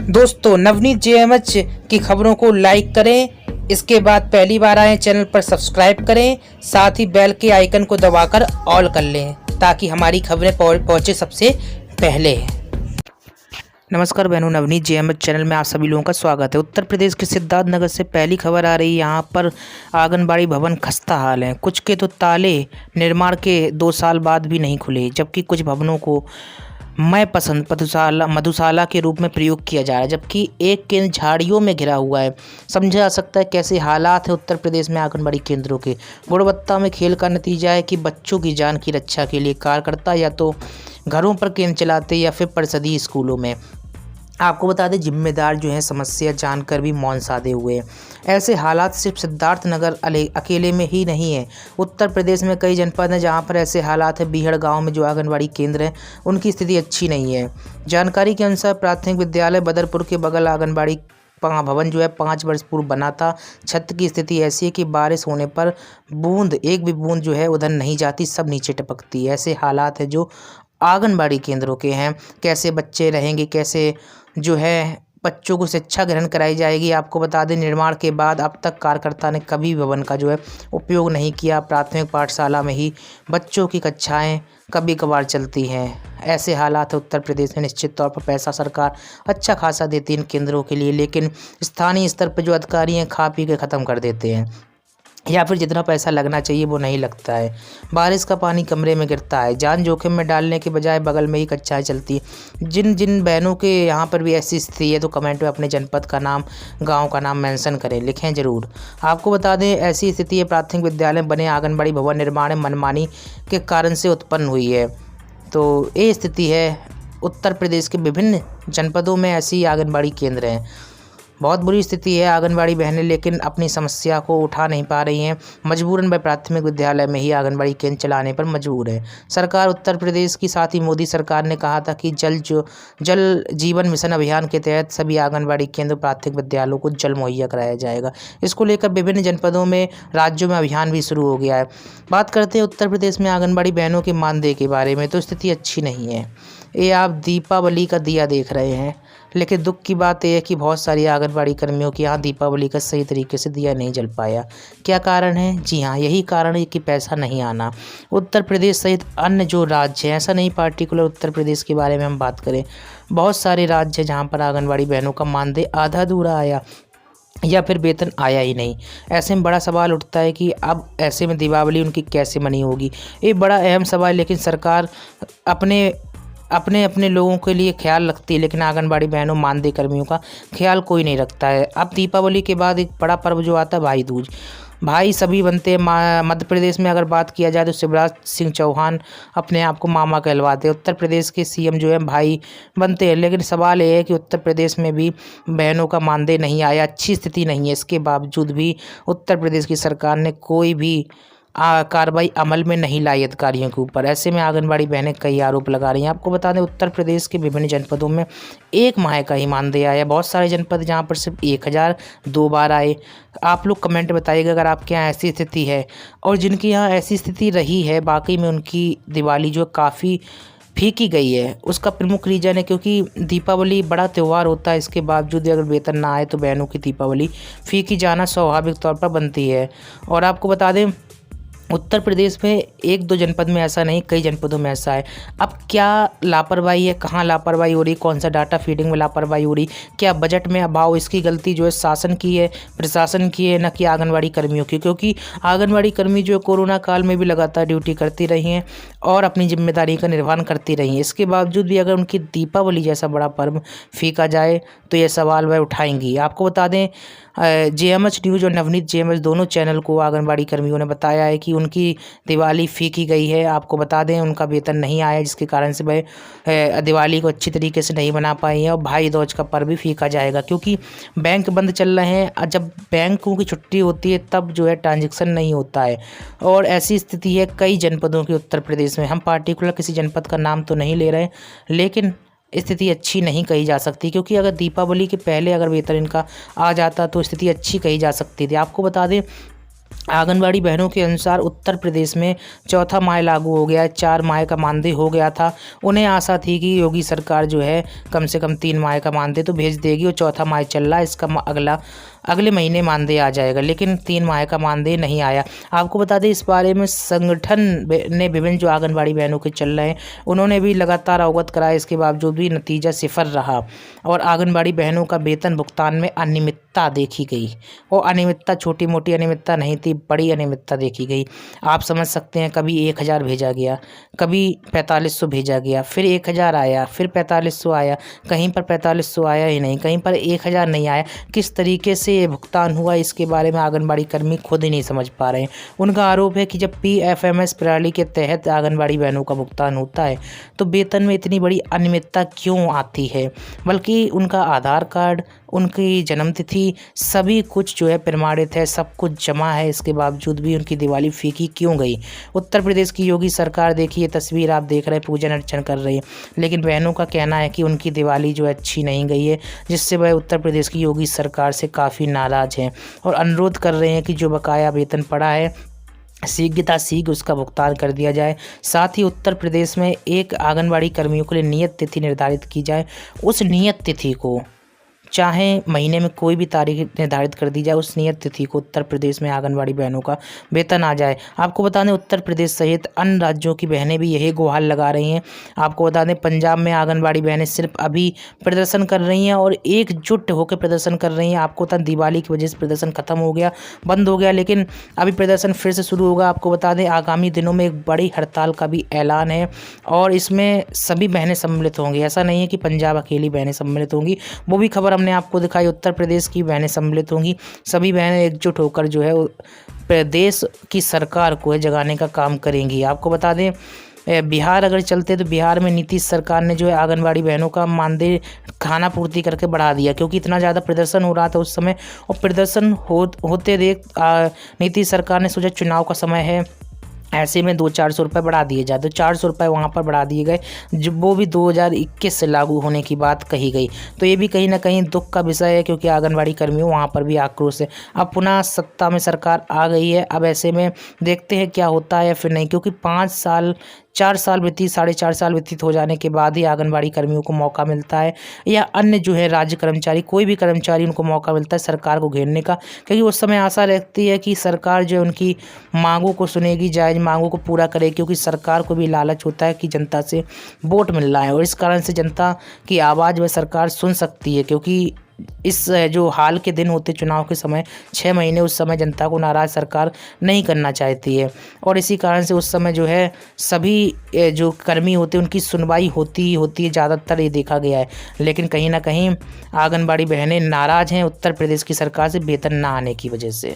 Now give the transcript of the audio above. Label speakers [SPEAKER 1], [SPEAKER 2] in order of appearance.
[SPEAKER 1] दोस्तों, नवनीत जेएमएच की खबरों को लाइक करें। इसके बाद पहली बार आए चैनल पर सब्सक्राइब करें, साथ ही बेल के आइकन को दबाकर ऑल कर लें ताकि हमारी खबरें पहुंचे सबसे पहले। नमस्कार बहनों, नवनीत जेएमएच चैनल में आप सभी लोगों का स्वागत है। उत्तर प्रदेश के सिद्धार्थनगर से पहली खबर आ रही है। यहाँ पर आंगनबाड़ी भवन खस्ता हाल है। कुछ के तो ताले निर्माण के 2 साल बाद भी नहीं खुले, जबकि कुछ भवनों को मैं पसंद मधुशाला के रूप में प्रयोग किया जा रहा है, जबकि एक केंद्र झाड़ियों में घिरा हुआ है। समझा जा सकता है कैसे हालात है उत्तर प्रदेश में आंगनबाड़ी केंद्रों के। गुणवत्ता में खेल का नतीजा है कि बच्चों की जान की रक्षा के लिए कार्यकर्ता या तो घरों पर केंद्र चलाते या फिर परिषदीय स्कूलों में। आपको बता दें, जिम्मेदार जो है समस्या जानकर भी मौन साधे हुए हैं। ऐसे हालात सिर्फ सिद्धार्थनगर अकेले में ही नहीं है। उत्तर प्रदेश में कई जनपद हैं जहां पर ऐसे हालात है। बीहड़ गांव में जो आंगनबाड़ी केंद्र हैं उनकी स्थिति अच्छी नहीं है। जानकारी के अनुसार प्राथमिक विद्यालय बदरपुर के बगल आंगनबाड़ी भवन जो है 5 वर्ष पूर्व बना था। छत की स्थिति ऐसी है कि बारिश होने पर एक भी बूंद जो है उधर नहीं जाती, सब नीचे टपकती है। ऐसे हालात है जो आंगनबाड़ी केंद्रों के हैं। कैसे बच्चे रहेंगे, कैसे जो है बच्चों को शिक्षा ग्रहण कराई जाएगी। आपको बता दें, निर्माण के बाद अब तक कार्यकर्ता ने कभी भवन का जो है उपयोग नहीं किया। प्राथमिक पाठशाला में ही बच्चों की कक्षाएं कभी कभार चलती हैं। ऐसे हालात है उत्तर प्रदेश में। निश्चित तौर पर पैसा सरकार अच्छा खासा देती है इन केंद्रों के लिए, लेकिन स्थानीय स्तर पर जो अधिकारी हैं खा पी के ख़त्म कर देते हैं, या फिर जितना पैसा लगना चाहिए वो नहीं लगता है। बारिश का पानी कमरे में गिरता है। जान जोखिम में डालने के बजाय बगल में ही कक्षाएं चलती हैं। जिन जिन बहनों के यहाँ पर भी ऐसी स्थिति है तो कमेंट में अपने जनपद का नाम, गांव का नाम मेंशन करें, लिखें ज़रूर। आपको बता दें, ऐसी स्थिति है प्राथमिक विद्यालय बने आंगनबाड़ी भवन निर्माण मनमानी के कारण से उत्पन्न हुई है। तो ये स्थिति है उत्तर प्रदेश के विभिन्न जनपदों में ऐसी आंगनबाड़ी केंद्र हैं। बहुत बुरी स्थिति है। आंगनबाड़ी बहनें लेकिन अपनी समस्या को उठा नहीं पा रही हैं। मजबूरन वे प्राथमिक विद्यालय में ही आंगनबाड़ी केंद्र चलाने पर मजबूर है। सरकार उत्तर प्रदेश की, साथ ही मोदी सरकार ने कहा था कि जल जीवन मिशन अभियान के तहत सभी आंगनबाड़ी केंद्र प्राथमिक विद्यालयों को जल मुहैया कराया जाएगा। इसको लेकर विभिन्न जनपदों में, राज्यों में अभियान भी शुरू हो गया है। बात करते हैं उत्तर प्रदेश में आंगनबाड़ी बहनों के मानदेय के बारे में, तो स्थिति अच्छी नहीं है। ये आप दीपावली का दिया देख रहे हैं, लेकिन दुख की बात यह है कि बहुत सारी आंगनबाड़ी कर्मियों के यहाँ दीपावली का सही तरीके से दिया नहीं जल पाया। क्या कारण है? जी हाँ, यही कारण है कि पैसा नहीं आना। उत्तर प्रदेश सहित अन्य जो राज्य हैं, ऐसा नहीं पार्टिकुलर उत्तर प्रदेश के बारे में हम बात करें, बहुत सारे राज्य हैं जहाँ पर आंगनबाड़ी बहनों का मानदेय आधा अधूरा आया या फिर वेतन आया ही नहीं। ऐसे में बड़ा सवाल उठता है कि अब ऐसे में दीपावली उनकी कैसे मनी होगी। ये बड़ा अहम सवाल, लेकिन सरकार अपने लोगों के लिए ख्याल रखती है, लेकिन आंगनबाड़ी बहनों, मानदेय कर्मियों का ख्याल कोई नहीं रखता है। अब दीपावली के बाद एक बड़ा पर्व जो आता है भाई दूज। भाई सभी बनते हैं। मध्य प्रदेश में अगर बात किया जाए तो शिवराज सिंह चौहान अपने आप को मामा कहलवाते हैं। उत्तर प्रदेश के सीएम जो है भाई बनते हैं, लेकिन सवाल ये है कि उत्तर प्रदेश में भी बहनों का मानदेय नहीं आया, अच्छी स्थिति नहीं है। इसके बावजूद भी उत्तर प्रदेश की सरकार ने कोई भी कार्रवाई अमल में नहीं लाई अधिकारियों के ऊपर। ऐसे में आंगनबाड़ी बहनें कई आरोप लगा रही हैं। आपको बता दें, उत्तर प्रदेश के विभिन्न जनपदों में 1 माह का ही मानदेय आया। बहुत सारे जनपद जहां पर सिर्फ 1000 2 बार आए। आप लोग कमेंट बताइएगा अगर आपके यहाँ ऐसी स्थिति है, और जिनकी यहाँ ऐसी स्थिति रही है वाकई में उनकी दिवाली जो काफ़ी फीकी गई है। उसका प्रमुख रीज़न है क्योंकि दीपावली बड़ा त्यौहार होता है, इसके बावजूद अगर वेतन ना आए तो बहनों की दीपावली फीकी जाना स्वाभाविक तौर पर बनती है। और आपको बता दें, उत्तर प्रदेश में 1-2 जनपद में ऐसा नहीं, कई जनपदों में ऐसा है। अब क्या लापरवाही है, कहाँ लापरवाही हो रही, कौन सा डाटा फीडिंग में लापरवाही हो रही, क्या बजट में अभाव, इसकी गलती जो है शासन की है, प्रशासन की है, न कि आंगनबाड़ी कर्मियों की। क्योंकि आंगनबाड़ी कर्मी जो है कोरोना काल में भी लगातार ड्यूटी करती रही हैं और अपनी जिम्मेदारी का निर्वहन करती रही हैं। इसके बावजूद भी अगर उनकी दीपावली जैसा बड़ा पर्व फीका जाए तो ये सवाल वह उठाएंगी। आपको बता दें, जेएमएच न्यूज़ और नवनीत जेएमएच दोनों चैनल को आंगनबाड़ी कर्मियों ने बताया है कि उनकी दिवाली फीकी गई है। आपको बता दें, उनका वेतन नहीं आया, जिसके कारण से वह दिवाली को अच्छी तरीके से नहीं बना पाई हैं। और भाई दूज का पर्व भी फीका जाएगा क्योंकि बैंक बंद चल रहे हैं। जब बैंकों की छुट्टी होती है तब जो है ट्रांजेक्शन नहीं होता है, और ऐसी स्थिति है कई जनपदों की उत्तर प्रदेश में। हम पार्टिकुलर किसी जनपद का नाम तो नहीं ले रहे, लेकिन स्थिति अच्छी नहीं कही जा सकती, क्योंकि अगर दीपावली के पहले अगर वेतन इनका आ जाता तो स्थिति अच्छी कही जा सकती थी। आपको बता दें, आंगनबाड़ी बहनों के अनुसार उत्तर प्रदेश में चौथा माह लागू हो गया है, 4 माह का मानदेय हो गया था। उन्हें आशा थी कि योगी सरकार जो है कम से कम 3 माह का मानदेय तो भेज देगी और चौथा माह चल रहा है, इसका अगले महीने मानदेय आ जाएगा, लेकिन 3 माह का मानदेय नहीं आया। आपको बता दें इस बारे में संगठन ने विभिन्न जो आंगनबाड़ी बहनों के चल रहे हैं उन्होंने भी लगातार अवगत कराया, इसके बावजूद भी नतीजा सिफर रहा और आंगनबाड़ी बहनों का वेतन भुगतान में अनियमितता देखी गई। और अनियमितता छोटी मोटी अनियमितता नहीं थी, बड़ी अनियमितता देखी गई। आप समझ सकते हैं, कभी 1000 भेजा गया, कभी 4500 भेजा गया, फिर 1000 आया, फिर 4500 आया, कहीं पर 4500 आया ही नहीं, कहीं पर 1000 नहीं आया। किस तरीके से ये भुगतान हुआ इसके बारे में आंगनबाड़ी कर्मी खुद ही नहीं समझ पा रहे हैं। उनका आरोप है कि जब PFMS प्रणाली के तहत आंगनबाड़ी बहनों का भुगतान होता है तो वेतन में इतनी बड़ी अनियमितता क्यों आती है, बल्कि उनका आधार कार्ड, उनकी जन्मतिथि सभी कुछ जो है प्रमाणित है, सब कुछ जमा है, इसके बावजूद भी उनकी दिवाली फीकी क्यों गई। उत्तर प्रदेश की योगी सरकार, देखिए तस्वीर आप देख रहे हैं, पूजन अर्चन कर रही है, लेकिन बहनों का कहना है कि उनकी दिवाली जो है अच्छी नहीं गई है, जिससे वह उत्तर प्रदेश की योगी सरकार से काफ़ी नाराज़ हैं और अनुरोध कर रहे हैं कि जो बकाया वेतन पड़ा है शीघ्र उसका भुगतान कर दिया जाए। साथ ही उत्तर प्रदेश में एक आंगनबाड़ी कर्मियों के लिए नियत तिथि निर्धारित की जाए, उस नियत तिथि को चाहे महीने में कोई भी तारीख निर्धारित कर दी जाए, उस नियत तिथि को उत्तर प्रदेश में आंगनबाड़ी बहनों का वेतन आ जाए। आपको बता दें उत्तर प्रदेश सहित अन्य राज्यों की बहनें भी यही गुहार लगा रही हैं। आपको बता दें पंजाब में आंगनबाड़ी बहनें सिर्फ अभी प्रदर्शन कर रही हैं और एकजुट होकर प्रदर्शन कर रही हैं। आपको बता दिवाली की वजह से प्रदर्शन खत्म हो गया, बंद हो गया, लेकिन अभी प्रदर्शन फिर से शुरू होगा। आपको बता दें आगामी दिनों में एक बड़ी हड़ताल का भी ऐलान है और इसमें सभी बहनें सम्मिलित होंगी। ऐसा नहीं है कि पंजाब अकेली बहनें सम्मिलित होंगी, वो भी खबर हमने आपको दिखाई, उत्तर प्रदेश की बहनें सम्मिलित होंगी। सभी बहनें एकजुट होकर जो है प्रदेश की सरकार को जगाने का काम करेंगी। आपको बता दें बिहार अगर चलते तो बिहार में नीतीश सरकार ने जो है आंगनबाड़ी बहनों का मानदेय खाना पूर्ति करके बढ़ा दिया, क्योंकि इतना ज़्यादा प्रदर्शन हो रहा था उस समय और प्रदर्शन होते देख नीतीश सरकार ने सोचा चुनाव का समय है, ऐसे में 200-400 रुपये बढ़ा दिए जाए, तो 400 रुपये वहाँ पर बढ़ा दिए गए, जो वो भी 2021 से लागू होने की बात कही गई। तो ये भी कहीं ना कहीं दुख का विषय है, क्योंकि आंगनबाड़ी कर्मियों वहाँ पर भी आक्रोश है। अब पुनः सत्ता में सरकार आ गई है, अब ऐसे में देखते हैं क्या होता है या फिर नहीं, क्योंकि 4 साल व्यतीत 4.5 साल व्यतीत हो जाने के बाद ही आंगनबाड़ी कर्मियों को मौका मिलता है या अन्य जो है राज्य कर्मचारी, कोई भी कर्मचारी उनको मौका मिलता है सरकार को घेरने का, क्योंकि उस समय आशा रहती है कि सरकार जो है उनकी मांगों को सुनेगी, जायज़ मांगों को पूरा करे, क्योंकि सरकार को भी लालच होता है कि जनता से वोट मिल रहा है और इस कारण से जनता की आवाज़ वह सरकार सुन सकती है। क्योंकि इस जो हाल के दिन होते चुनाव के समय 6 महीने उस समय जनता को नाराज़ सरकार नहीं करना चाहती है और इसी कारण से उस समय जो है सभी जो कर्मी होते हैं उनकी सुनवाई होती है, ज़्यादातर ये देखा गया है। लेकिन कहीं ना कहीं आंगनबाड़ी बहनें नाराज़ हैं उत्तर प्रदेश की सरकार से वेतन ना आने की वजह से।